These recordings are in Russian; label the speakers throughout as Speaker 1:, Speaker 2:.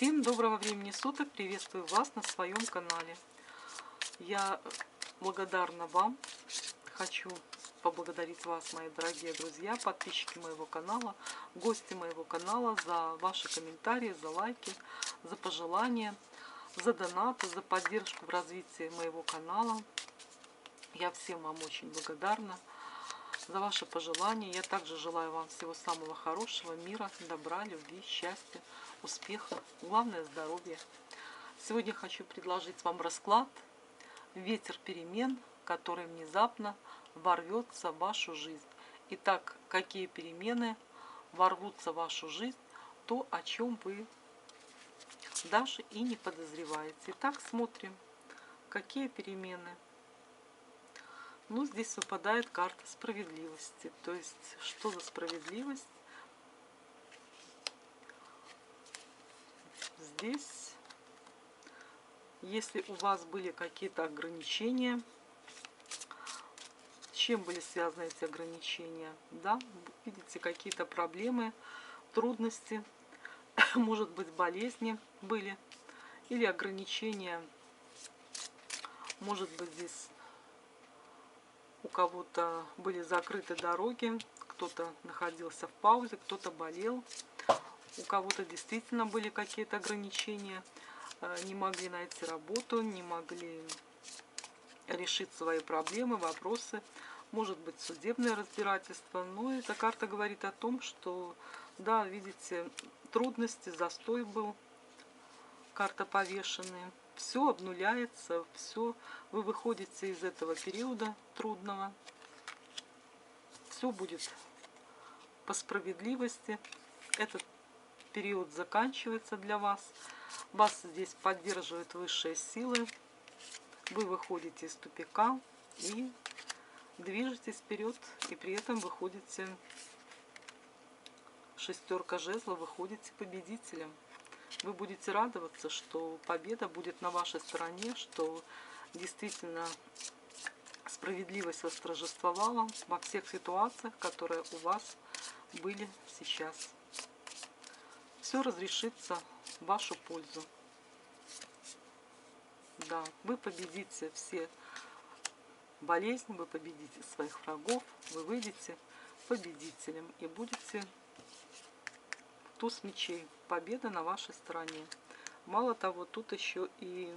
Speaker 1: Всем доброго времени суток, приветствую вас на своем канале. Я благодарна вам, хочу поблагодарить вас, мои дорогие друзья, подписчики моего канала, гости моего канала, за ваши комментарии, за лайки, за пожелания, за донаты, за поддержку в развитии моего канала. Я всем вам очень благодарна за ваши пожелания. Я также желаю вам всего самого хорошего, мира, добра, любви, счастья, успеха, главное здоровье. Сегодня хочу предложить вам расклад «Ветер перемен, который внезапно ворвется в вашу жизнь». Итак, какие перемены ворвутся в вашу жизнь, то, о чем вы даже и не подозреваете. Итак, смотрим, какие перемены. Ну, здесь выпадает карта справедливости. То есть, что за справедливость? Здесь, если у вас были какие-то ограничения, с чем были связаны эти ограничения? Да, видите, какие-то проблемы, трудности, может быть, болезни были, или ограничения, может быть, здесь у кого-то были закрыты дороги, кто-то находился в паузе, кто-то болел, у кого-то действительно были какие-то ограничения, не могли найти работу, не могли решить свои проблемы, вопросы, может быть, судебное разбирательство. Но эта карта говорит о том, что, да, видите, трудности, застой был, карта повешенная. Все обнуляется, все, вы выходите из этого периода трудного. Все будет по справедливости. Этот период заканчивается для вас. Вас здесь поддерживают высшие силы. Вы выходите из тупика и движетесь вперед. И при этом выходите, шестерка жезлов, выходите победителем. Вы будете радоваться, что победа будет на вашей стороне, что действительно справедливость восторжествовала во всех ситуациях, которые у вас были сейчас. Все разрешится в вашу пользу. Да, вы победите все болезни, вы победите своих врагов, вы выйдете победителем и будете туз мечей. Победа на вашей стороне. Мало того, тут еще и,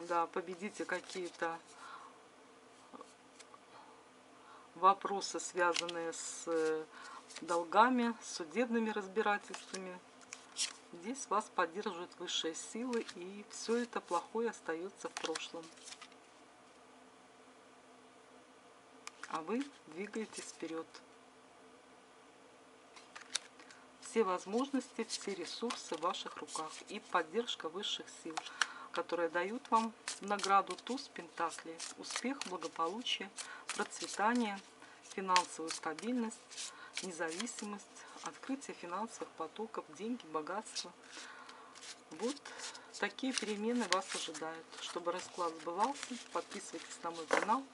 Speaker 1: да, победите какие-то вопросы, связанные с долгами, с судебными разбирательствами. Здесь вас поддерживают высшие силы, и все это плохое остается в прошлом. А вы двигаетесь вперед. Все возможности, все ресурсы в ваших руках. И поддержка высших сил, которые дают вам в награду туз пентаклей. Успех, благополучие, процветание, финансовую стабильность, независимость, открытие финансовых потоков, деньги, богатство. Вот такие перемены вас ожидают. Чтобы расклад сбывался, подписывайтесь на мой канал.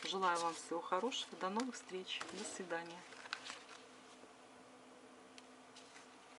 Speaker 1: Желаю вам всего хорошего. До новых встреч. До свидания.